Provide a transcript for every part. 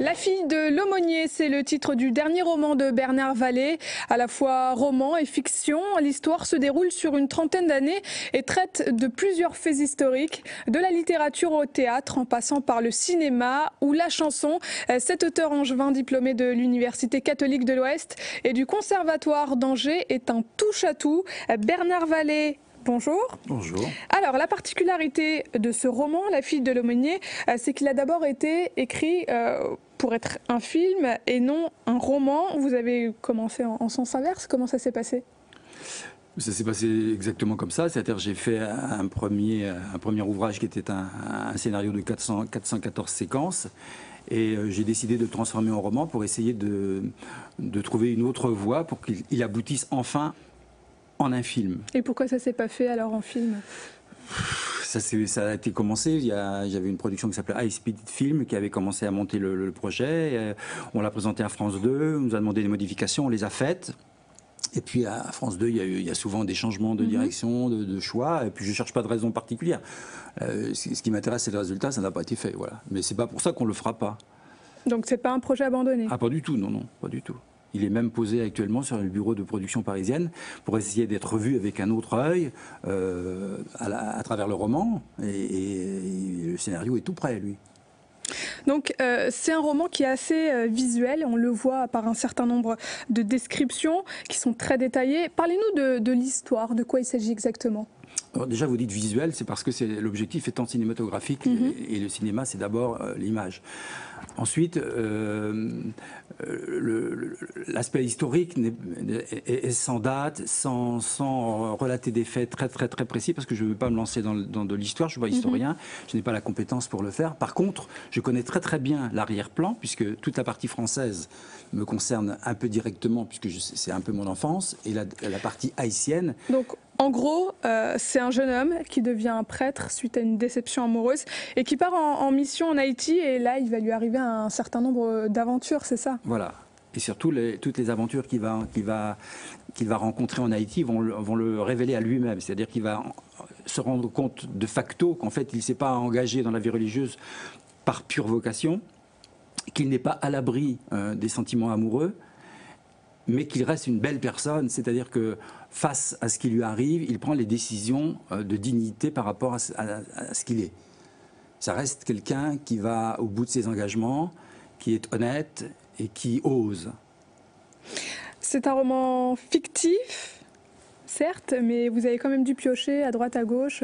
La fille de l'aumônier, c'est le titre du dernier roman de Bernard Vallée. À la fois roman et fiction, l'histoire se déroule sur une trentaine d'années et traite de plusieurs faits historiques, de la littérature au théâtre, en passant par le cinéma ou la chanson. Cet auteur angevin, diplômé de l'Université catholique de l'Ouest et du Conservatoire d'Angers, est un touche-à-tout. Bernard Vallée, bonjour. Bonjour. Alors, la particularité de ce roman, La fille de l'aumônier, c'est qu'il a d'abord été écrit pour être un film et non un roman. Vous avez commencé en sens inverse. Comment ça s'est passé ? Ça s'est passé exactement comme ça. C'est-à-dire j'ai fait un premier ouvrage qui était un scénario de 414 séquences. Et j'ai décidé de le transformer en roman pour essayer de trouver une autre voie pour qu'il aboutisse enfin en un film. Et pourquoi ça s'est pas fait alors en film ? Ça a été commencé, j'avais une production qui s'appelait High Speed Film qui avait commencé à monter le projet. On l'a présenté à France 2, on nous a demandé des modifications, on les a faites. Et puis à France 2, il y a souvent des changements de direction, de choix, et puis je ne cherche pas de raison particulière. Ce qui m'intéresse, c'est le résultat, ça n'a pas été fait. Voilà. Mais ce n'est pas pour ça qu'on ne le fera pas. Donc c'est pas un projet abandonné ? Ah, pas du tout, non, pas du tout. Il est même posé actuellement sur le bureau de production parisienne pour essayer d'être vu avec un autre œil à travers le roman. Et le scénario est tout prêt, lui. Donc c'est un roman qui est assez visuel, on le voit par un certain nombre de descriptions qui sont très détaillées. Parlez-nous de l'histoire, de quoi il s'agit exactement ? Alors déjà, vous dites visuel, c'est parce que l'objectif étant cinématographique, et le cinéma, c'est d'abord l'image. Ensuite, l'aspect historique est sans date, sans relater des faits très précis, parce que je ne veux pas me lancer dans de l'histoire, je ne suis pas historien, je n'ai pas la compétence pour le faire. Par contre, je connais très bien l'arrière-plan, puisque toute la partie française me concerne un peu directement, puisque c'est un peu mon enfance, et la partie haïtienne. Donc, en gros, c'est un jeune homme qui devient prêtre suite à une déception amoureuse et qui part en mission en Haïti, et là, il va lui arriver un certain nombre d'aventures, c'est ça ? Voilà. Et surtout, toutes les aventures qu'il va rencontrer en Haïti vont le révéler à lui-même. C'est-à-dire qu'il va se rendre compte de facto qu'en fait, il ne s'est pas engagé dans la vie religieuse par pure vocation, qu'il n'est pas à l'abri des sentiments amoureux, mais qu'il reste une belle personne. C'est-à-dire que face à ce qui lui arrive, il prend les décisions de dignité par rapport à ce qu'il est. Ça reste quelqu'un qui va au bout de ses engagements, qui est honnête et qui ose. C'est un roman fictif, certes, mais vous avez quand même dû piocher à droite, à gauche,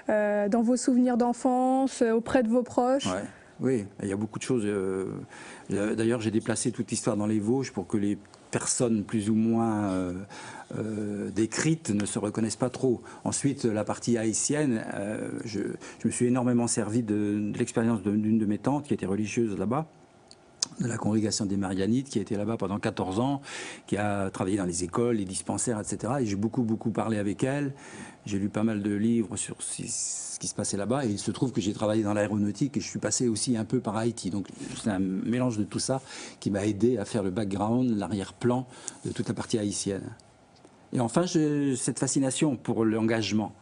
dans vos souvenirs d'enfance, auprès de vos proches. Ouais. Oui, il y a beaucoup de choses. D'ailleurs, j'ai déplacé toute l'histoire dans les Vosges pour que les personnes plus ou moins décrites ne se reconnaissent pas trop. Ensuite, la partie haïtienne, je me suis énormément servi de l'expérience d'une de mes tantes qui était religieuse là-bas, de la congrégation des Marianites, qui a été là-bas pendant 14 ans, qui a travaillé dans les écoles, les dispensaires, etc. Et j'ai beaucoup parlé avec elle. J'ai lu pas mal de livres sur ce qui se passait là-bas. Et il se trouve que j'ai travaillé dans l'aéronautique et je suis passé aussi un peu par Haïti. Donc c'est un mélange de tout ça qui m'a aidé à faire le background, l'arrière-plan de toute la partie haïtienne. Et enfin, j'ai cette fascination pour l'engagement.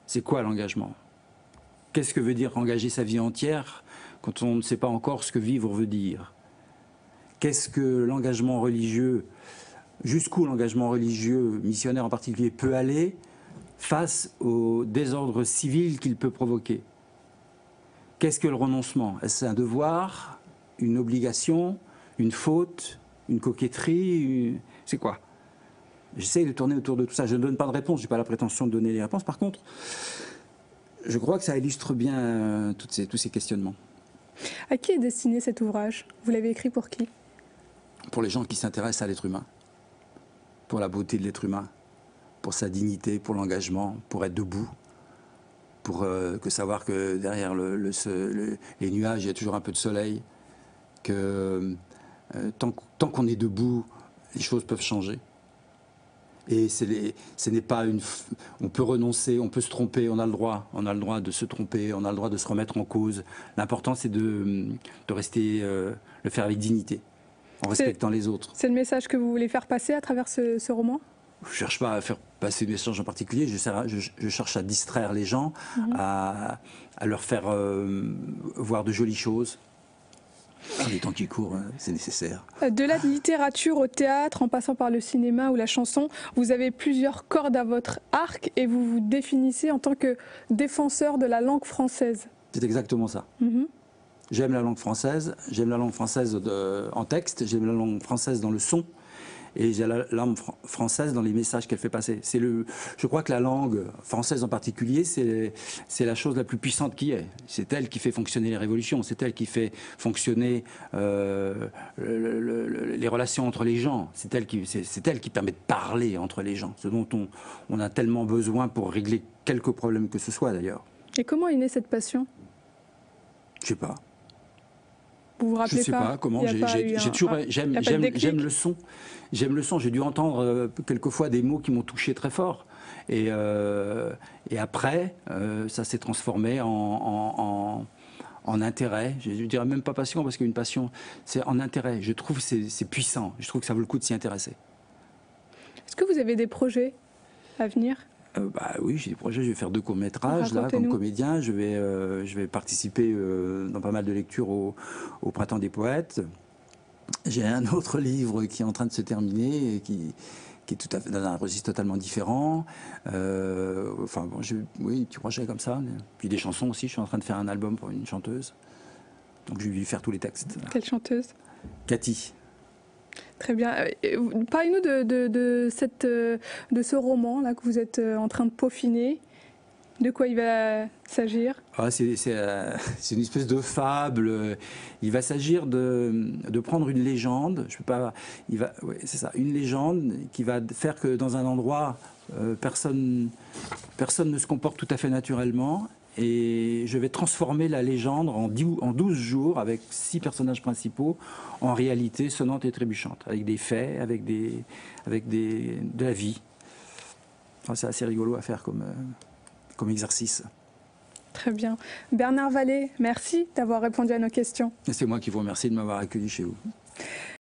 C'est quoi l'engagement ? Qu'est-ce que veut dire engager sa vie entière quand on ne sait pas encore ce que vivre veut dire? Qu'est-ce que l'engagement religieux, jusqu'où l'engagement religieux, missionnaire en particulier, peut aller face au désordre civil qu'il peut provoquer? Qu'est-ce que le renoncement? Est-ce un devoir, une obligation, une faute, une coquetterie? C'est quoi? J'essaye de tourner autour de tout ça. Je ne donne pas de réponse, je n'ai pas la prétention de donner les réponses. Par contre, je crois que ça illustre bien tous ces questionnements. À qui est destiné cet ouvrage ? Vous l'avez écrit pour qui ? Pour les gens qui s'intéressent à l'être humain, pour la beauté de l'être humain, pour sa dignité, pour l'engagement, pour être debout, pour savoir que derrière les nuages, il y a toujours un peu de soleil, que tant qu'on est debout, les choses peuvent changer. Et ce n'est pas on peut renoncer, on peut se tromper, on a le droit de se tromper, on a le droit de se remettre en cause. L'important, c'est de rester, le faire avec dignité, en respectant les autres. C'est le message que vous voulez faire passer à travers ce roman ? Je ne cherche pas à faire passer des messages en particulier, je cherche à distraire les gens, à leur faire voir de jolies choses. Les temps qui courent, c'est nécessaire. De la littérature au théâtre, en passant par le cinéma ou la chanson, vous avez plusieurs cordes à votre arc et vous vous définissez en tant que défenseur de la langue française. C'est exactement ça. J'aime la langue française en texte, j'aime la langue française dans le son, et j'ai la langue française dans les messages qu'elle fait passer. Je crois que la langue française en particulier, c'est la chose la plus puissante qui est. C'est elle qui fait fonctionner les révolutions, c'est elle qui fait fonctionner les relations entre les gens, c'est elle qui permet de parler entre les gens, ce dont on a tellement besoin pour régler quelques problèmes que ce soit d'ailleurs. Et comment est née cette passion? Je sais pas. Vous vous rappelez Je sais pas comment. J'aime le son. J'aime le son. J'ai dû entendre quelquefois des mots qui m'ont touché très fort. Et après, ça s'est transformé en intérêt. Je dirais même pas passion, parce qu'une passion, c'est en intérêt. Je trouve que c'est puissant. Je trouve que ça vaut le coup de s'y intéresser. Est-ce que vous avez des projets à venir? Oui, j'ai des projets. Je vais faire 2 courts-métrages là, comme comédien. Je vais participer dans pas mal de lectures au Printemps des Poètes. J'ai un autre livre qui est en train de se terminer et qui est tout à fait dans un registre totalement différent. Enfin bon, oui, petits projets comme ça. Puis des chansons aussi. Je suis en train de faire un album pour une chanteuse. Donc je vais lui faire tous les textes. Quelle chanteuse? Cathy. Très bien. Parlez-nous de ce roman là que vous êtes en train de peaufiner. De quoi il va s'agir? C'est une espèce de fable. Il va s'agir de prendre une légende. C'est ça, une légende qui va faire que dans un endroit, personne ne se comporte tout à fait naturellement. Et je vais transformer la légende en 12 jours, avec 6 personnages principaux, en réalité sonnante et trébuchante, avec des faits, avec de la vie. Enfin, c'est assez rigolo à faire comme exercice. Très bien. Bernard Vallée, merci d'avoir répondu à nos questions. Et c'est moi qui vous remercie de m'avoir accueilli chez vous.